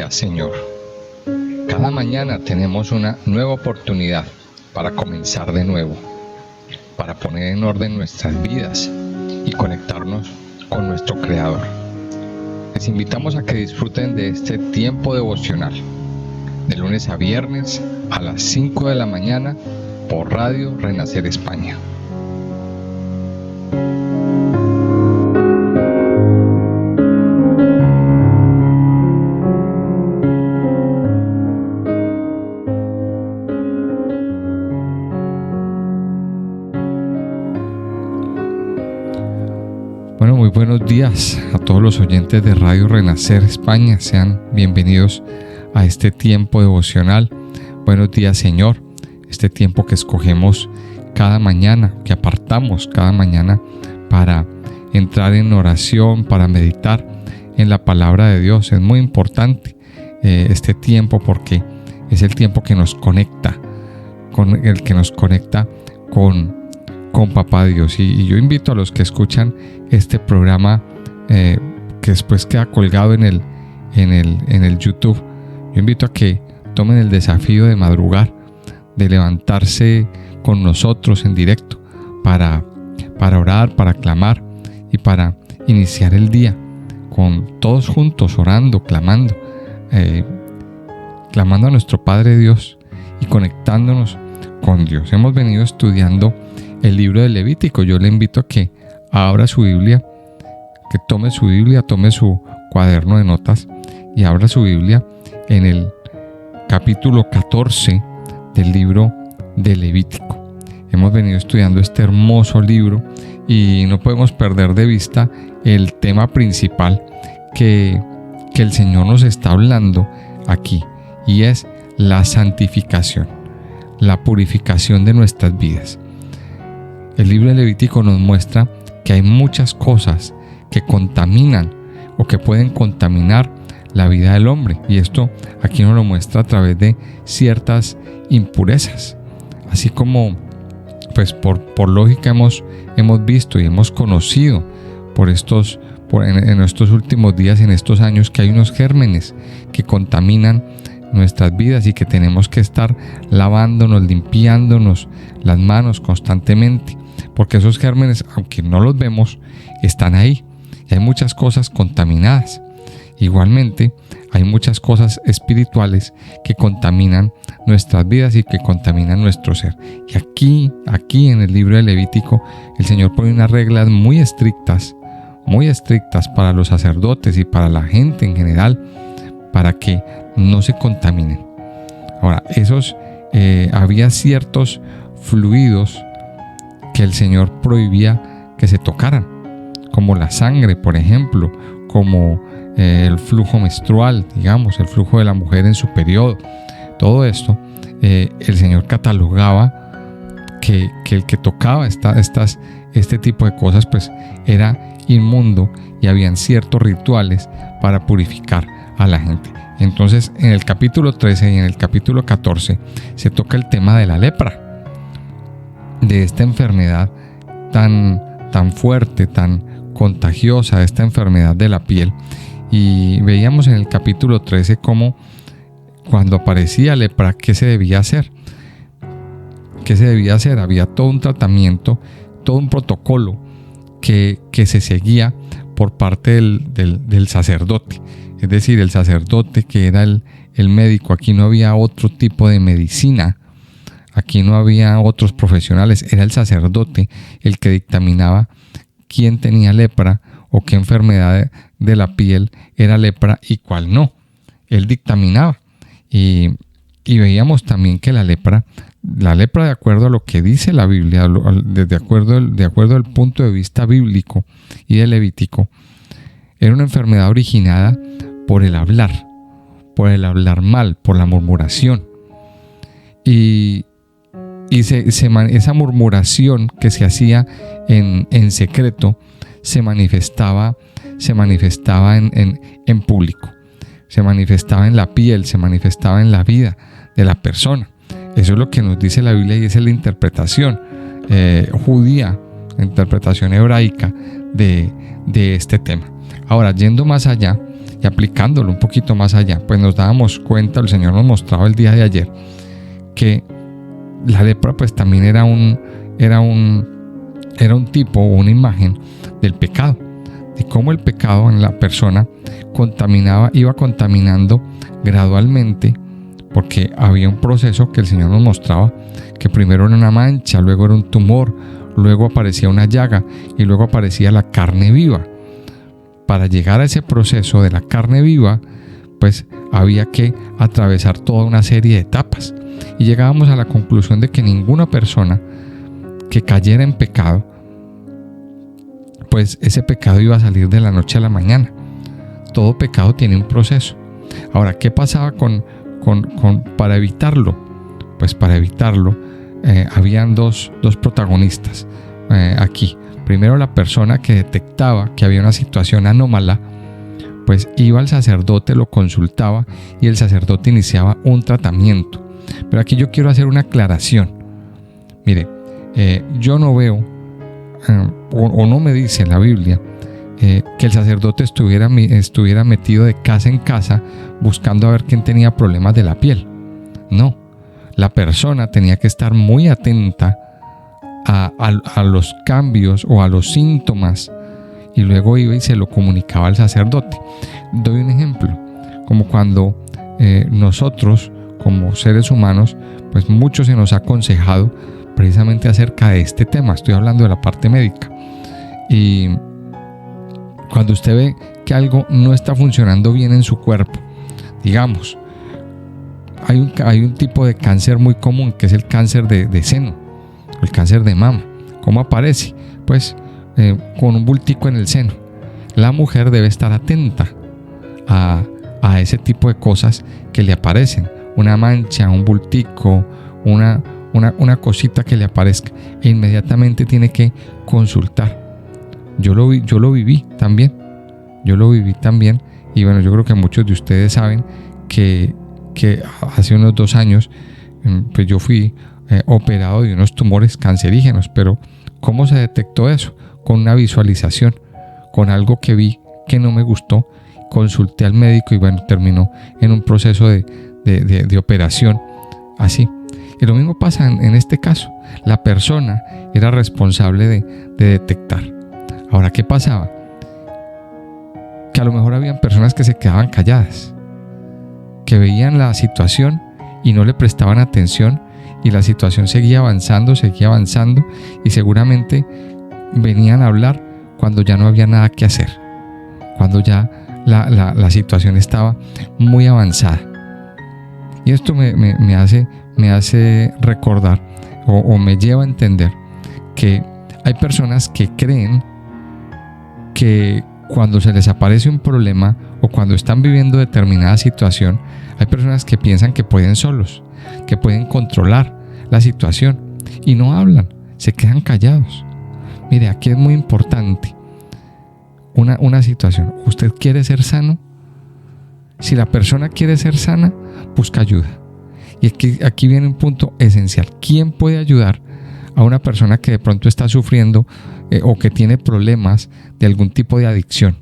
Gracias, Señor. Cada mañana tenemos una nueva oportunidad para comenzar de nuevo, para poner en orden nuestras vidas y conectarnos con nuestro Creador. Les invitamos a que disfruten de este tiempo devocional, de lunes a viernes a las 5 de la mañana por Radio Renacer España. Bueno, muy buenos días a todos los oyentes de Radio Renacer España. Sean bienvenidos a este tiempo devocional. Buenos días, Señor. Este tiempo que escogemos cada mañana, que apartamos cada mañana para entrar en oración, para meditar en la palabra de Dios. Es muy importante este tiempo porque es el tiempo que nos conecta, con Papá Dios. Y yo invito a los que escuchan este programa que después queda colgado en el YouTube. Yo invito a que tomen el desafío de madrugar, de levantarse con nosotros en directo para orar, para clamar y para iniciar el día con todos juntos, orando, clamando a nuestro Padre Dios y conectándonos con Dios. Hemos venido estudiando el libro de Levítico. Yo le invito a que abra su Biblia, que tome su Biblia, tome su cuaderno de notas y abra su Biblia en el capítulo 14 del libro de Levítico. Hemos venido estudiando este hermoso libro y no podemos perder de vista el tema principal que el Señor nos está hablando aquí, y es la santificación, la purificación de nuestras vidas. El libro de Levítico nos muestra que hay muchas cosas que contaminan o que pueden contaminar la vida del hombre, y esto aquí nos lo muestra a través de ciertas impurezas, así como pues por lógica hemos visto y hemos conocido en estos últimos días, en estos años, que hay unos gérmenes que contaminan nuestras vidas y que tenemos que estar lavándonos, limpiándonos las manos constantemente, porque esos gérmenes, aunque no los vemos, están ahí, y hay muchas cosas contaminadas. Igualmente, hay muchas cosas espirituales que contaminan nuestras vidas y que contaminan nuestro ser. Y aquí en el libro de Levítico, el Señor pone unas reglas muy estrictas para los sacerdotes y para la gente en general, para que no se contaminen. Ahora, había ciertos fluidos que el Señor prohibía que se tocaran, como la sangre, por ejemplo, como el flujo menstrual, digamos, el flujo de la mujer en su periodo. Todo esto, el Señor catalogaba que el que tocaba este tipo de cosas, pues era inmundo, y habían ciertos rituales para purificar a la gente. Entonces, en el capítulo 13 y en el capítulo 14 se toca el tema de la lepra, de esta enfermedad tan fuerte, tan contagiosa, esta enfermedad de la piel. Y veíamos en el capítulo 13 cómo cuando aparecía lepra, ¿qué se debía hacer? Había todo un tratamiento, todo un protocolo que se seguía por parte del sacerdote. Es decir, el sacerdote, que era el médico. Aquí no había otro tipo de medicina, aquí no había otros profesionales. Era el sacerdote el que dictaminaba quién tenía lepra o qué enfermedad de la piel era lepra y cuál no. Él dictaminaba. Y veíamos también que la lepra, de acuerdo a lo que dice la Biblia, de acuerdo al punto de vista bíblico y de Levítico, era una enfermedad originada por el hablar mal, por la murmuración. Y esa murmuración que se hacía en secreto se manifestaba en público, se manifestaba en la piel, se manifestaba en la vida de la persona. Eso es lo que nos dice la Biblia, y esa es la interpretación judía, interpretación hebraica de este tema. Ahora, yendo más allá y aplicándolo un poquito más allá, pues nos dábamos cuenta, el Señor nos mostraba el día de ayer, que la lepra pues también era un tipo o una imagen del pecado, de cómo el pecado en la persona iba contaminando gradualmente, porque había un proceso que el Señor nos mostraba, que primero era una mancha, luego era un tumor, luego aparecía una llaga y luego aparecía la carne viva. Para llegar a ese proceso de la carne viva, pues había que atravesar toda una serie de etapas, y llegábamos a la conclusión de que ninguna persona que cayera en pecado, pues ese pecado iba a salir de la noche a la mañana. Todo pecado tiene un proceso. Ahora, ¿qué pasaba para evitarlo? Pues para evitarlo habían dos protagonistas aquí. Primero, la persona que detectaba que había una situación anómala, pues iba al sacerdote, lo consultaba y el sacerdote iniciaba un tratamiento. Pero aquí yo quiero hacer una aclaración. Mire, yo no veo o no me dice la Biblia que el sacerdote estuviera metido de casa en casa buscando a ver quién tenía problemas de la piel. No, la persona tenía que estar muy atenta a los cambios o a los síntomas, y luego iba y se lo comunicaba al sacerdote. Doy un ejemplo, como cuando nosotros como seres humanos, pues mucho se nos ha aconsejado precisamente acerca de este tema. Estoy hablando de la parte médica, y cuando usted ve que algo no está funcionando bien en su cuerpo, digamos, hay un tipo de cáncer muy común, que es el cáncer de seno, el cáncer de mama. ¿Cómo aparece? Pues con un bultico en el seno. La mujer debe estar atenta a ese tipo de cosas que le aparecen, una mancha, un bultico, una cosita que le aparezca, e inmediatamente tiene que consultar. Yo lo viví también, y bueno, yo creo que muchos de ustedes saben que hace unos 2 años pues yo fui operado de unos tumores cancerígenos. Pero ¿cómo se detectó eso? Con una visualización, con algo que vi que no me gustó, consulté al médico y bueno, terminó en un proceso de operación así. Y lo mismo pasa en este caso. La persona era responsable de detectar. Ahora, ¿qué pasaba? Que a lo mejor habían personas que se quedaban calladas, que veían la situación y no le prestaban atención, y la situación seguía avanzando, y seguramente venían a hablar cuando ya no había nada que hacer, cuando ya la situación estaba muy avanzada. Y esto me hace recordar o me lleva a entender que hay personas que creen que cuando se les aparece un problema o cuando están viviendo determinada situación, hay personas que piensan que pueden solos, que pueden controlar la situación, y no hablan, se quedan callados. Mire, aquí es muy importante una situación. ¿Usted quiere ser sano? Si la persona quiere ser sana, busca ayuda. Y aquí viene un punto esencial. ¿Quién puede ayudar a una persona que de pronto está sufriendo o que tiene problemas de algún tipo de adicción?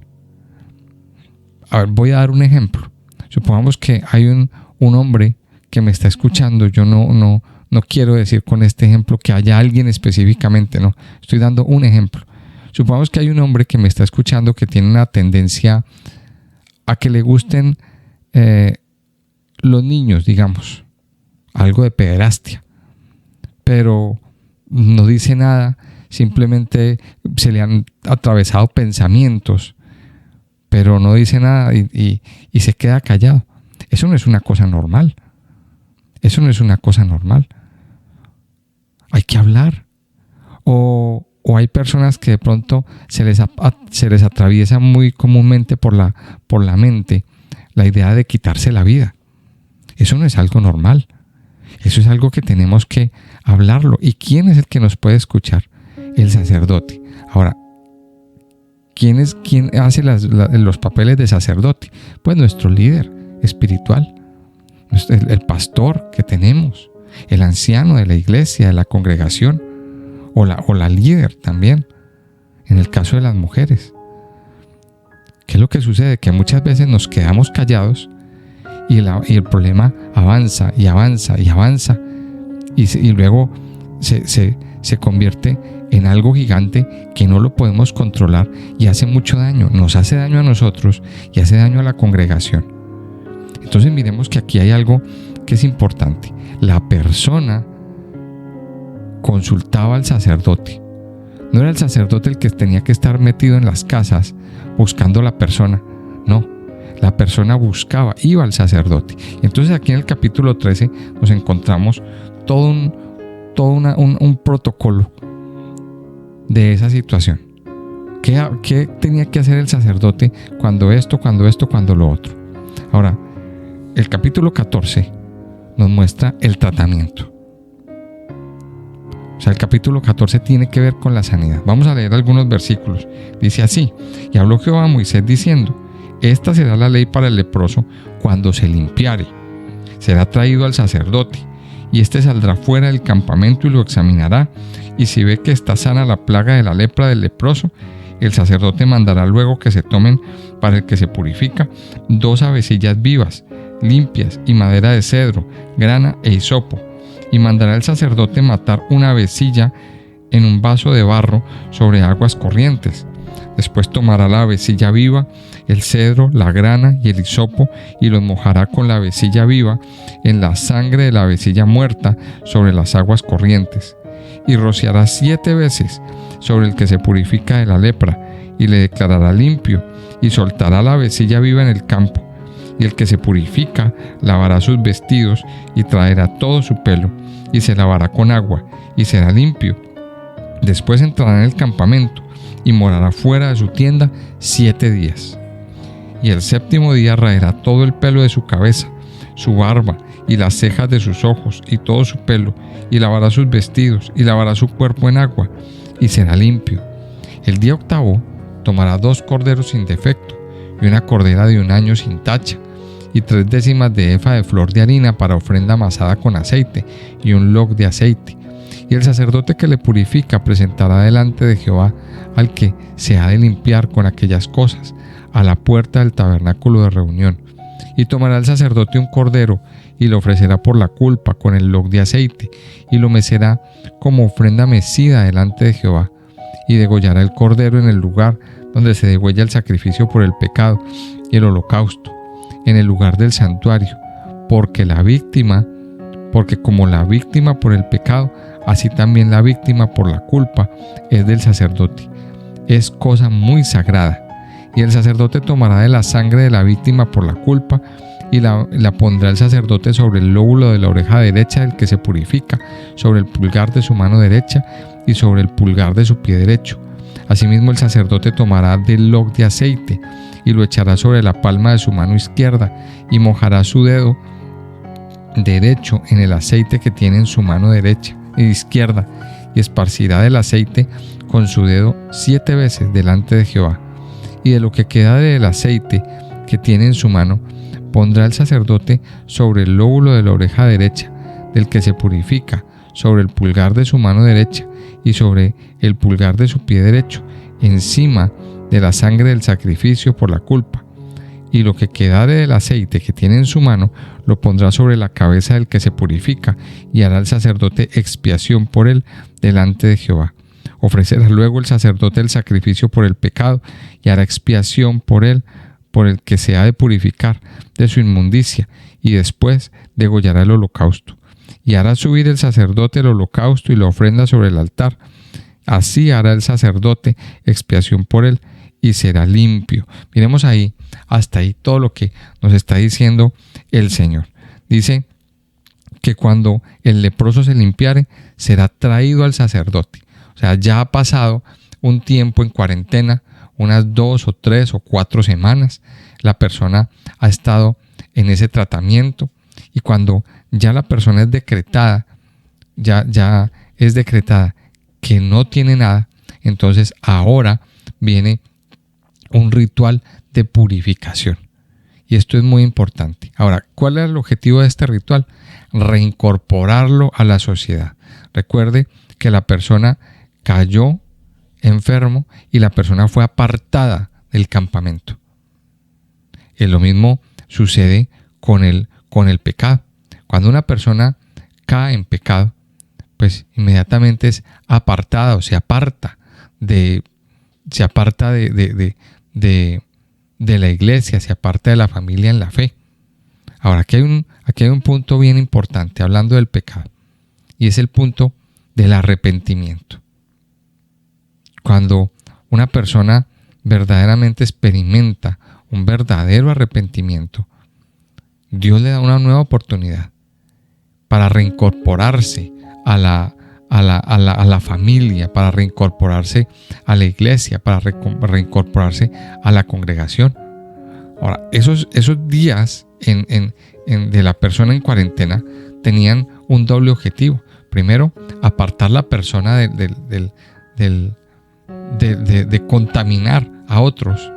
A ver, voy a dar un ejemplo. Supongamos que hay un hombre que me está escuchando. Yo no quiero decir con este ejemplo que haya alguien específicamente, no. Estoy dando un ejemplo. Supongamos que hay un hombre que me está escuchando que tiene una tendencia a que le gusten los niños, digamos, algo de pederastia, pero no dice nada, simplemente se le han atravesado pensamientos, pero no dice nada y se queda callado. Eso no es una cosa normal. Hay que hablar. O hay personas que de pronto se les atraviesa muy comúnmente por la mente la idea de quitarse la vida. Eso no es algo normal. Eso es algo que tenemos que hablarlo. ¿Y quién es el que nos puede escuchar? El sacerdote. Ahora, ¿quién hace los papeles de sacerdote? Pues nuestro líder espiritual, el pastor que tenemos, el anciano de la iglesia, de la congregación, o la líder también, en el caso de las mujeres. ¿Qué es lo que sucede? Que muchas veces nos quedamos callados y el problema avanza y avanza y avanza y luego se convierte en algo gigante que no lo podemos controlar y hace mucho daño. Nos hace daño a nosotros y hace daño a la congregación. Entonces miremos que aquí hay algo que es importante. La persona consultaba al sacerdote. No era el sacerdote el que tenía que estar metido en las casas buscando a la persona. No, la persona buscaba, iba al sacerdote. Entonces aquí en el capítulo 13 nos encontramos todo un protocolo de esa situación. ¿Qué tenía que hacer el sacerdote cuando esto, cuando lo otro? Ahora, el capítulo 14 nos muestra el tratamiento. O sea, el capítulo 14 tiene que ver con la sanidad. Vamos a leer algunos versículos. Dice así: y habló Jehová a Moisés diciendo: esta será la ley para el leproso cuando se limpiare. Será traído al sacerdote, y éste saldrá fuera del campamento y lo examinará, y si ve que está sana la plaga de la lepra del leproso, el sacerdote mandará luego que se tomen para el que se purifica 2 avecillas vivas, limpias, y madera de cedro, grana e hisopo, y mandará el sacerdote matar una avecilla en un vaso de barro sobre aguas corrientes. Después tomará la avecilla viva, el cedro, la grana y el hisopo, y los mojará con la avecilla viva en la sangre de la avecilla muerta sobre las aguas corrientes, y rociará 7 veces sobre el que se purifica de la lepra, y le declarará limpio, y soltará la avecilla viva en el campo. Y el que se purifica lavará sus vestidos y traerá todo su pelo, y se lavará con agua, y será limpio. Después entrará en el campamento, y morará fuera de su tienda 7 días. Y el 7º día raerá todo el pelo de su cabeza, su barba, y las cejas de sus ojos, y todo su pelo, y lavará sus vestidos, y lavará su cuerpo en agua, y será limpio. El día 8º tomará 2 corderos sin defecto, y una cordera de 1 año sin tacha, y 3 décimas de efa de flor de harina para ofrenda amasada con aceite, y un log de aceite. Y el sacerdote que le purifica presentará delante de Jehová al que se ha de limpiar con aquellas cosas, a la puerta del tabernáculo de reunión. Y tomará el sacerdote un cordero, y lo ofrecerá por la culpa con el log de aceite, y lo mecerá como ofrenda mecida delante de Jehová. Y degollará el cordero en el lugar donde se degüella el sacrificio por el pecado y el holocausto, en el lugar del santuario, porque como la víctima por el pecado, así también la víctima por la culpa es del sacerdote. Es cosa muy sagrada. Y el sacerdote tomará de la sangre de la víctima por la culpa y la pondrá el sacerdote sobre el lóbulo de la oreja derecha del que se purifica, sobre el pulgar de su mano derecha y sobre el pulgar de su pie derecho. Asimismo el sacerdote tomará del log de aceite y lo echará sobre la palma de su mano izquierda, y mojará su dedo derecho en el aceite que tiene en su mano derecha e izquierda, y esparcirá del aceite con su dedo 7 veces delante de Jehová. Y de lo que queda del aceite que tiene en su mano, pondrá el sacerdote sobre el lóbulo de la oreja derecha del que se purifica, sobre el pulgar de su mano derecha y sobre el pulgar de su pie derecho, encima de la sangre del sacrificio por la culpa. Y lo que quedare del aceite que tiene en su mano, lo pondrá sobre la cabeza del que se purifica, y hará el sacerdote expiación por él delante de Jehová. Ofrecerá luego el sacerdote el sacrificio por el pecado, y hará expiación por él, por el que se ha de purificar de su inmundicia, y después degollará el holocausto. Y hará subir el sacerdote el holocausto y la ofrenda sobre el altar. Así hará el sacerdote expiación por él, y será limpio. Miremos ahí, hasta ahí todo lo que nos está diciendo el Señor. Dice que cuando el leproso se limpiare, será traído al sacerdote. O sea, ya ha pasado un tiempo en cuarentena, unas 2 o 3 o 4 semanas. La persona ha estado en ese tratamiento, y cuando ya la persona es decretada, ya es decretada que no tiene nada, entonces ahora viene un ritual de purificación. Y esto es muy importante. Ahora, ¿cuál es el objetivo de este ritual? Reincorporarlo a la sociedad. Recuerde que la persona cayó enfermo y la persona fue apartada del campamento. Lo mismo sucede con el pecado. Cuando una persona cae en pecado, pues inmediatamente es apartada o se aparta de la iglesia, se aparta de la familia en la fe. Ahora, aquí hay un punto bien importante hablando del pecado, y es el punto del arrepentimiento. Cuando una persona verdaderamente experimenta un verdadero arrepentimiento, Dios le da una nueva oportunidad para reincorporarse a la familia, para reincorporarse a la iglesia, para reincorporarse a la congregación. Ahora, esos días de la persona en cuarentena tenían un doble objetivo. Primero, apartar la persona de contaminar a otros,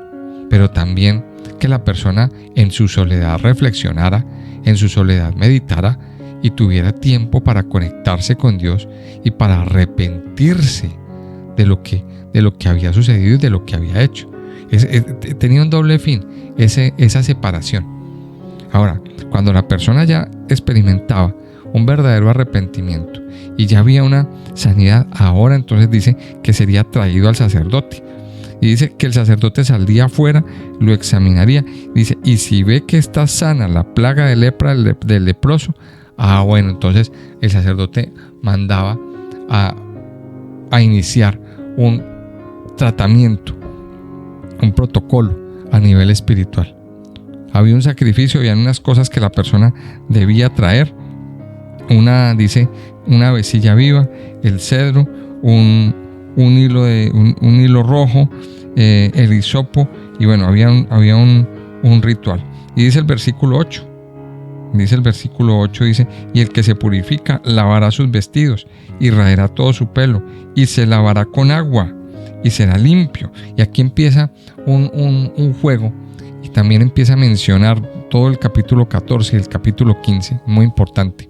pero también que la persona en su soledad reflexionara, en su soledad meditara y tuviera tiempo para conectarse con Dios y para arrepentirse de lo que había sucedido y de lo que había hecho. Tenía un doble fin, esa separación. Ahora, cuando la persona ya experimentaba un verdadero arrepentimiento y ya había una sanidad, ahora entonces dice que sería traído al sacerdote. Y dice que el sacerdote saldría afuera, lo examinaría. Dice, y si ve que está sana la plaga de lepra del leproso, bueno, entonces el sacerdote mandaba a iniciar un tratamiento, un protocolo a nivel espiritual. Había un sacrificio, había unas cosas que la persona debía traer. Dice, una avecilla viva, el cedro, un hilo rojo, el hisopo, y bueno, había un ritual. Y dice el versículo 8, dice, y el que se purifica lavará sus vestidos y raerá todo su pelo y se lavará con agua y será limpio. Y aquí empieza un juego, y también empieza a mencionar todo el capítulo 14 y el capítulo 15, muy importante.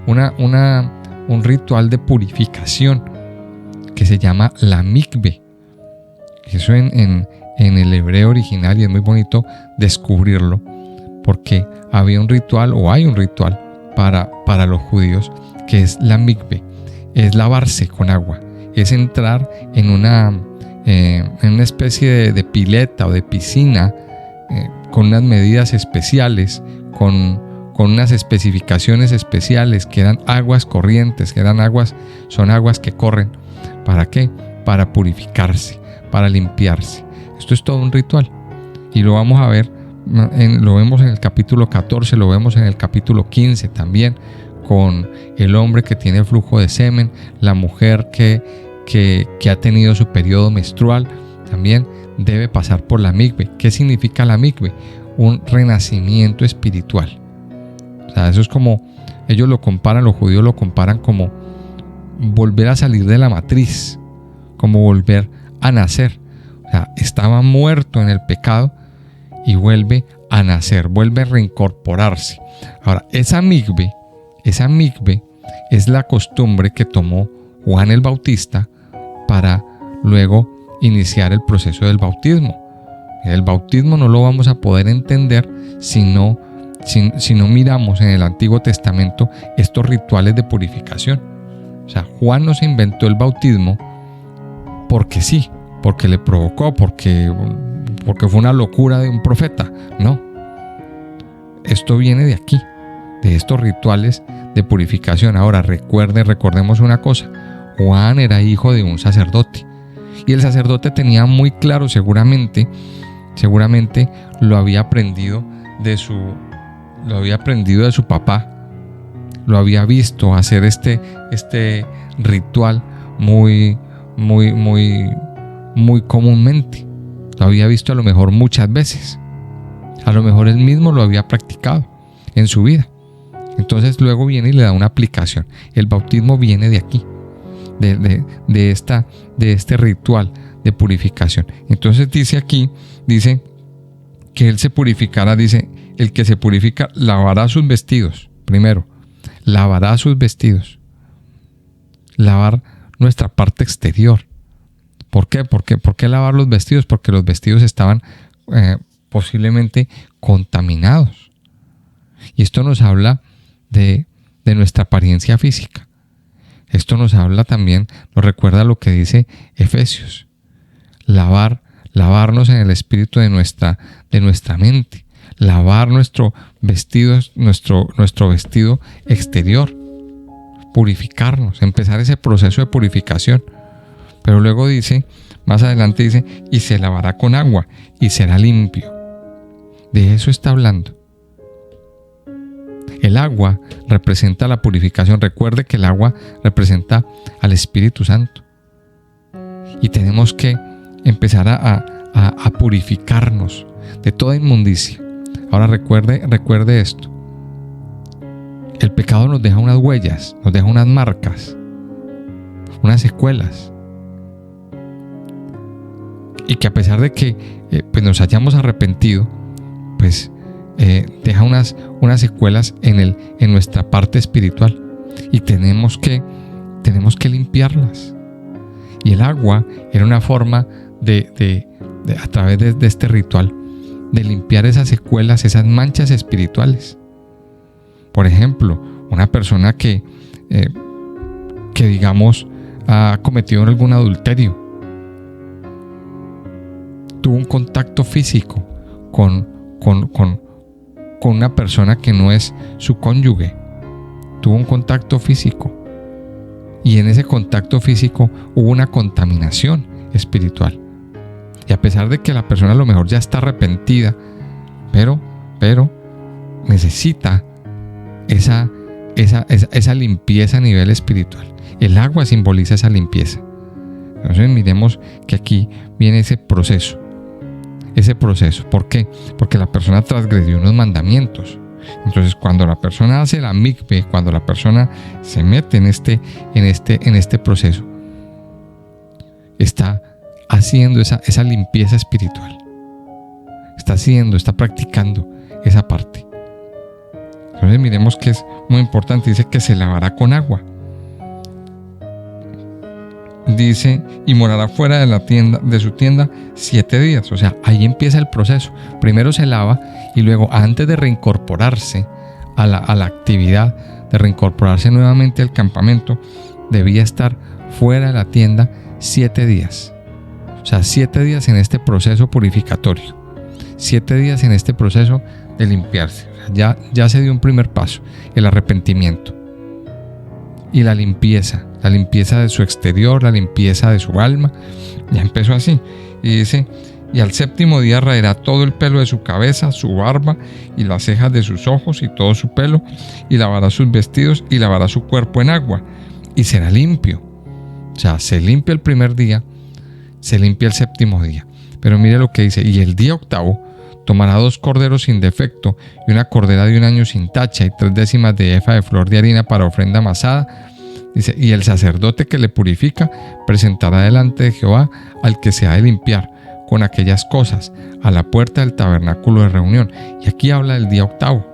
Un ritual de purificación que se llama la mikve. Eso en el hebreo original, y es muy bonito descubrirlo, porque había un ritual, o hay un ritual para los judíos, que es la mikve. Es lavarse con agua, es entrar en una especie de pileta o de piscina con unas medidas especiales, con unas especificaciones especiales, que eran aguas corrientes, son aguas que corren. ¿Para qué? Para purificarse, para limpiarse. Esto es todo un ritual, y lo vamos a ver, lo vemos en el capítulo 14, lo vemos en el capítulo 15 también, con el hombre que tiene flujo de semen, la mujer que ha tenido su periodo menstrual, también debe pasar por la mikve. ¿Qué significa la mikve? Un renacimiento espiritual. O sea, eso es como, los judíos lo comparan como volver a salir de la matriz, como volver a nacer. O sea, estaba muerto en el pecado y vuelve a nacer, vuelve a reincorporarse. Ahora, esa mikve es la costumbre que tomó Juan el Bautista para luego iniciar el proceso del bautismo. El bautismo no lo vamos a poder entender si no miramos en el Antiguo Testamento estos rituales de purificación. O sea, Juan no se inventó el bautismo porque sí, porque le provocó, porque fue una locura de un profeta. No. Esto viene de aquí, de estos rituales de purificación. Ahora, recordemos una cosa. Juan era hijo de un sacerdote, y el sacerdote tenía muy claro, seguramente lo había aprendido de su papá, lo había visto hacer este ritual muy comúnmente, lo había visto a lo mejor muchas veces, a lo mejor él mismo lo había practicado en su vida. Entonces luego viene y le da una aplicación. El bautismo viene de aquí, de este ritual de purificación. Entonces dice que él se purificará, dice, el que se purifica lavará sus vestidos. Primero, lavará sus vestidos. Lavar nuestra parte exterior. ¿Por qué? ¿Por qué lavar los vestidos? Porque los vestidos estaban posiblemente contaminados. Y esto nos habla de nuestra apariencia física. Esto nos habla también, nos recuerda lo que dice Efesios. Lavarnos en el espíritu de nuestra mente. Lavar nuestro vestido exterior. Purificarnos, empezar ese proceso de purificación. Pero luego dice, más adelante dice, y se lavará con agua y será limpio. De eso está hablando. El agua representa la purificación. Recuerde que el agua representa al Espíritu Santo. Y tenemos que empezar a purificarnos de toda inmundicia. Ahora recuerde esto. El pecado nos deja unas huellas, nos deja unas marcas, unas secuelas. Y que a pesar de que pues nos hayamos arrepentido, pues deja unas secuelas en nuestra parte espiritual. Y tenemos que limpiarlas. Y el agua era una forma a través de este ritual, de limpiar esas secuelas, esas manchas espirituales. Por ejemplo, una persona que digamos ha cometido algún adulterio, tuvo un contacto físico con una persona que no es su cónyuge, tuvo un contacto físico, y en ese contacto físico hubo una contaminación espiritual. Y a pesar de que la persona a lo mejor ya está arrepentida, pero necesita esa limpieza a nivel espiritual. El agua simboliza esa limpieza. Entonces miremos que aquí viene ese proceso. ¿Por qué? Porque la persona transgredió unos mandamientos. Entonces cuando la persona hace la mikve, cuando la persona se mete en este proceso, está haciendo esa limpieza espiritual. Está practicando esa parte. Entonces miremos que es muy importante. Dice que se lavará con agua. Dice, y morará fuera de su tienda 7 días. O sea, ahí empieza el proceso. Primero se lava y luego, antes de reincorporarse a la actividad, de reincorporarse nuevamente al campamento, debía estar fuera de la tienda 7 días. O sea, 7 días en este proceso purificatorio. 7 días en este proceso de limpiarse. Ya se dio un primer paso, el arrepentimiento. Y la limpieza de su exterior, la limpieza de su alma. Ya empezó así. Y dice, y al 7º día raerá todo el pelo de su cabeza, su barba y las cejas de sus ojos y todo su pelo, y lavará sus vestidos y lavará su cuerpo en agua, y será limpio. O sea, se limpia el primer día, se limpia el 7º día. Pero mire lo que dice, y el día 8º tomará 2 corderos sin defecto y una cordera de 1 año sin tacha y 3 décimas de efa de flor de harina para ofrenda amasada. Dice, y el sacerdote que le purifica presentará delante de Jehová al que se ha de limpiar con aquellas cosas a la puerta del tabernáculo de reunión. Y aquí habla del día 8º.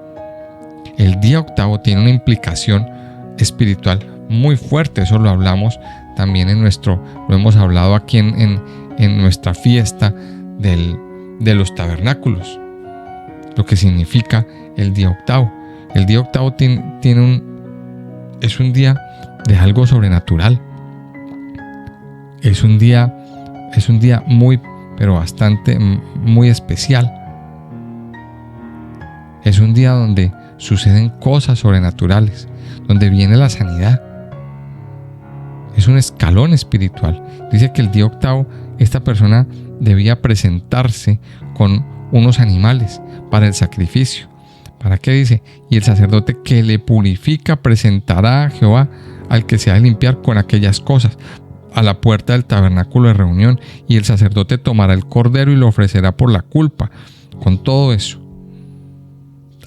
El día 8º tiene una implicación espiritual muy fuerte. Eso lo hablamos también lo hemos hablado aquí en nuestra fiesta de los tabernáculos, lo que significa el día 8º. El día 8º es un día de algo sobrenatural. Es un día muy, pero bastante, muy especial. Es un día donde suceden cosas sobrenaturales, donde viene la sanidad. Es un escalón espiritual. Dice que el día 8º esta persona debía presentarse con unos animales para el sacrificio. ¿Para qué dice? Y el sacerdote que le purifica presentará a Jehová al que se ha de limpiar con aquellas cosas a la puerta del tabernáculo de reunión, y el sacerdote tomará el cordero y lo ofrecerá por la culpa. Con todo eso,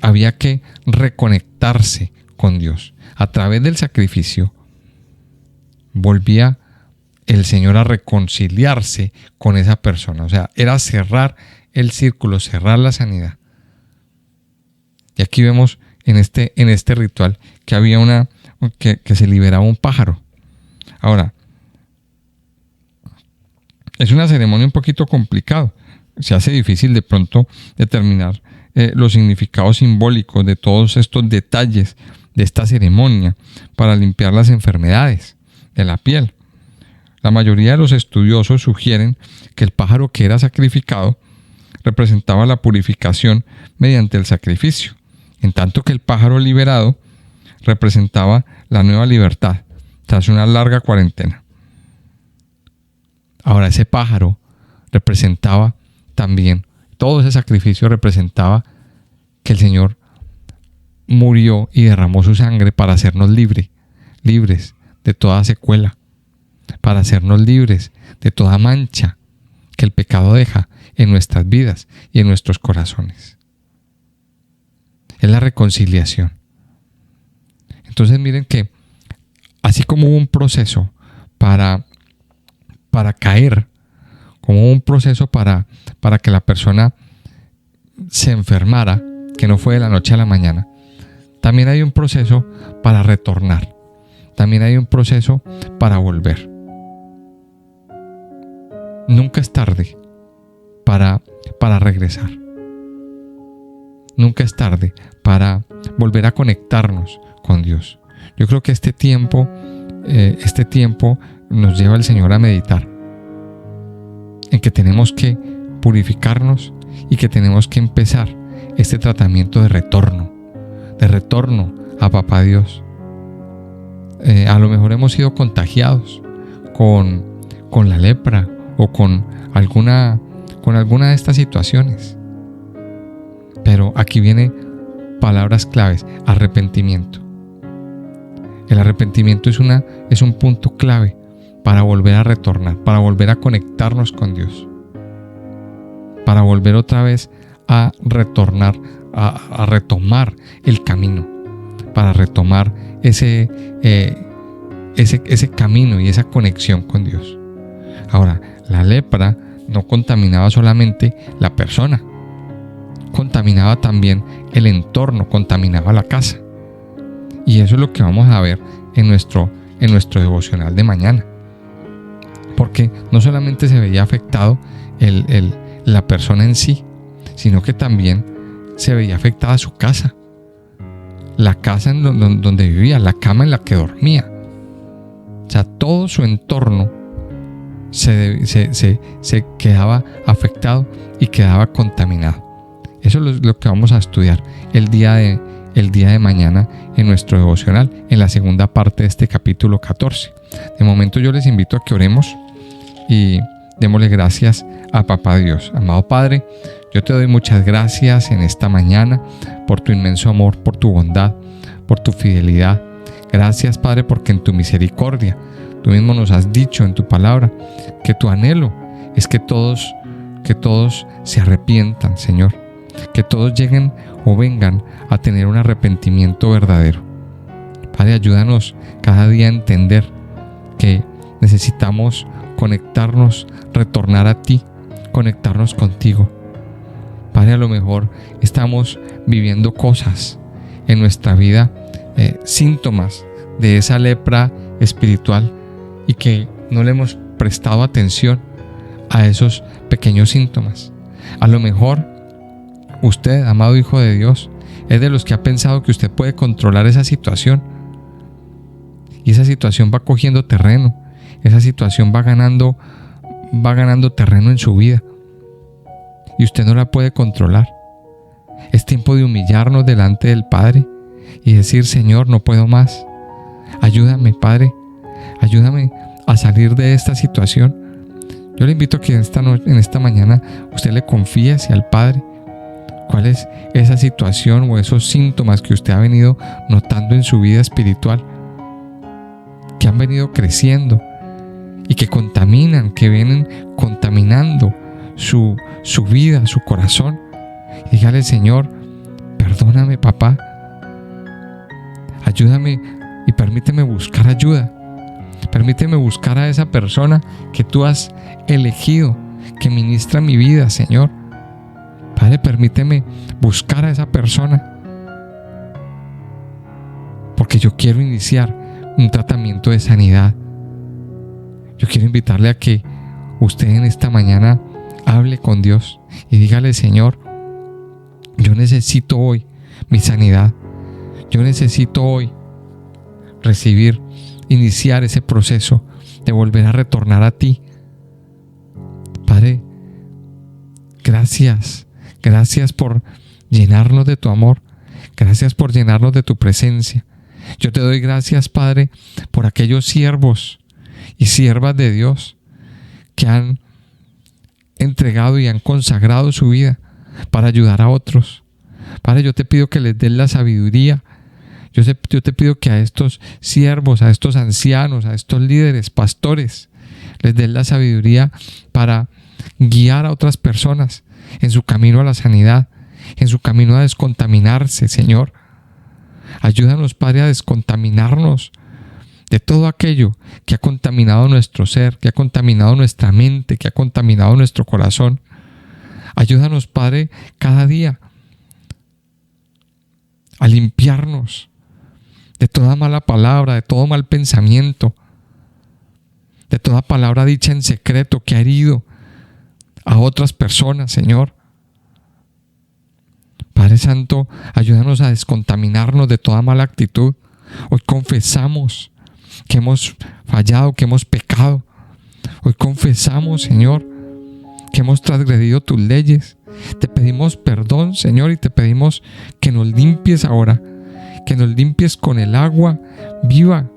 había que reconectarse con Dios. A través del sacrificio volvía el Señor a reconciliarse con esa persona. O sea, era cerrar el círculo, cerrar la sanidad. Y aquí vemos en este ritual que había que se liberaba un pájaro. Ahora, es una ceremonia un poquito complicada. se hace difícil de pronto determinar los significados simbólicos de todos estos detalles de esta ceremonia para limpiar las enfermedades de la piel. La mayoría de los estudiosos sugieren que el pájaro que era sacrificado representaba la purificación mediante el sacrificio, en tanto que el pájaro liberado representaba la nueva libertad tras una larga cuarentena. Ahora, ese pájaro representaba también, todo ese sacrificio representaba que el Señor murió y derramó su sangre para hacernos libres de toda secuela, para hacernos libres de toda mancha que el pecado deja en nuestras vidas y en nuestros corazones. Es la reconciliación. Entonces miren que así como hubo un proceso para caer, como hubo un proceso para que la persona se enfermara, que no fue de la noche a la mañana, también hay un proceso para retornar. También hay un proceso para volver. Nunca es tarde para regresar. Nunca es tarde para volver a conectarnos con Dios. Yo creo que este tiempo nos lleva el Señor a meditar en que tenemos que purificarnos y que tenemos que empezar este tratamiento de retorno a Papá Dios. A lo mejor hemos sido contagiados con la lepra o con alguna de estas situaciones. Pero aquí vienen palabras claves: arrepentimiento. El arrepentimiento es un punto clave para volver a retornar, para volver a conectarnos con Dios, para volver otra vez a retornar, a retomar el camino, para retomar ese camino y esa conexión con Dios. Ahora, la lepra no contaminaba solamente la persona, contaminaba también el entorno, contaminaba la casa. Y eso es lo que vamos a ver en nuestro devocional de mañana. Porque no solamente se veía afectado la persona en sí, sino que también se veía afectada su casa, la casa donde vivía, la cama en la que dormía. O sea, todo su entorno se quedaba afectado y quedaba contaminado. Eso es lo que vamos a estudiar el día de mañana en nuestro devocional, en la segunda parte de este capítulo 14. De momento yo les invito a que oremos y démosle gracias a Papá Dios. Amado Padre, yo te doy muchas gracias en esta mañana por tu inmenso amor, por tu bondad, por tu fidelidad. Gracias, Padre, porque en tu misericordia tú mismo nos has dicho en tu palabra que tu anhelo es que todos se arrepientan, Señor, que todos lleguen o vengan a tener un arrepentimiento verdadero. Padre, ayúdanos cada día a entender que necesitamos conectarnos, retornar a ti, conectarnos contigo. Padre, a lo mejor estamos viviendo cosas en nuestra vida, síntomas de esa lepra espiritual, y que no le hemos prestado atención a esos pequeños síntomas. A lo mejor usted, amado Hijo de Dios, es de los que ha pensado que usted puede controlar esa situación, y esa situación va cogiendo terreno, esa situación va ganando terreno en su vida, y usted no la puede controlar. Es tiempo de humillarnos delante del Padre y decir: Señor, no puedo más. Ayúdame, Padre. Ayúdame a salir de esta situación. Yo le invito a que en esta mañana usted le confiese al Padre cuál es esa situación o esos síntomas que usted ha venido notando en su vida espiritual, que han venido creciendo y que contaminan, que vienen contaminando su vida, su corazón. Y dígale: Señor, perdóname, papá. Ayúdame y permíteme buscar ayuda. Permíteme buscar a esa persona que tú has elegido, que ministra mi vida, Señor. Padre, permíteme buscar a esa persona, porque yo quiero iniciar un tratamiento de sanidad. Yo quiero invitarle a que usted en esta mañana hable con Dios y dígale: Señor, yo necesito hoy mi sanidad. Yo necesito hoy iniciar ese proceso de volver a retornar a ti. Padre, gracias por llenarnos de tu amor. Gracias por llenarnos de tu presencia. Yo te doy gracias, Padre, por aquellos siervos y siervas de Dios que han entregado y han consagrado su vida para ayudar a otros. Padre, yo te pido que les des la sabiduría. Yo te pido que a estos siervos, a estos ancianos, a estos líderes, pastores, les des la sabiduría para guiar a otras personas en su camino a la sanidad, en su camino a descontaminarse, Señor. Ayúdanos, Padre, a descontaminarnos de todo aquello que ha contaminado nuestro ser, que ha contaminado nuestra mente, que ha contaminado nuestro corazón. Ayúdanos, Padre, cada día a limpiarnos de toda mala palabra, de todo mal pensamiento, de toda palabra dicha en secreto que ha herido a otras personas, Señor. Padre Santo, ayúdanos a descontaminarnos de toda mala actitud. Hoy confesamos que hemos fallado, que hemos pecado. Hoy confesamos, Señor, que hemos transgredido tus leyes. Te pedimos perdón, Señor, y te pedimos que nos limpies ahora, que nos limpies con el agua viva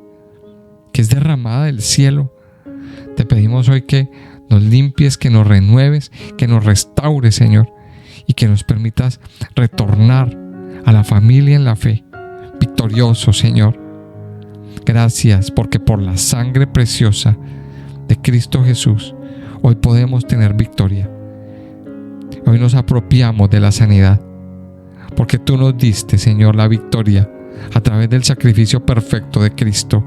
que es derramada del cielo. Te pedimos hoy que nos limpies, que nos renueves, que nos restaures, Señor, y que nos permitas retornar a la familia en la fe, victorioso, Señor. Gracias, porque por la sangre preciosa de Cristo Jesús, hoy podemos tener victoria. Hoy nos apropiamos de la sanidad, porque tú nos diste, Señor, la victoria a través del sacrificio perfecto de Cristo.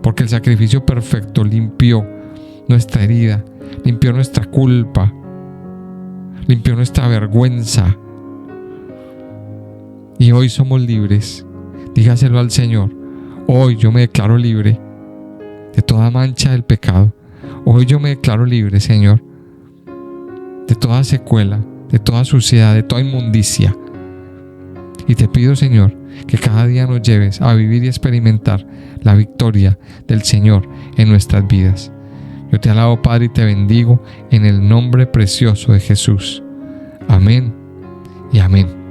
Porque el sacrificio perfecto limpió nuestra herida, limpió nuestra culpa, limpió nuestra vergüenza. Y hoy somos libres. Dígaselo al Señor: hoy yo me declaro libre de toda mancha del pecado. Hoy yo me declaro libre, Señor, de toda secuela, de toda suciedad, de toda inmundicia. Y te pido, Señor, que cada día nos lleves a vivir y experimentar la victoria del Señor en nuestras vidas. Yo te alabo, Padre, y te bendigo en el nombre precioso de Jesús. Amén y amén.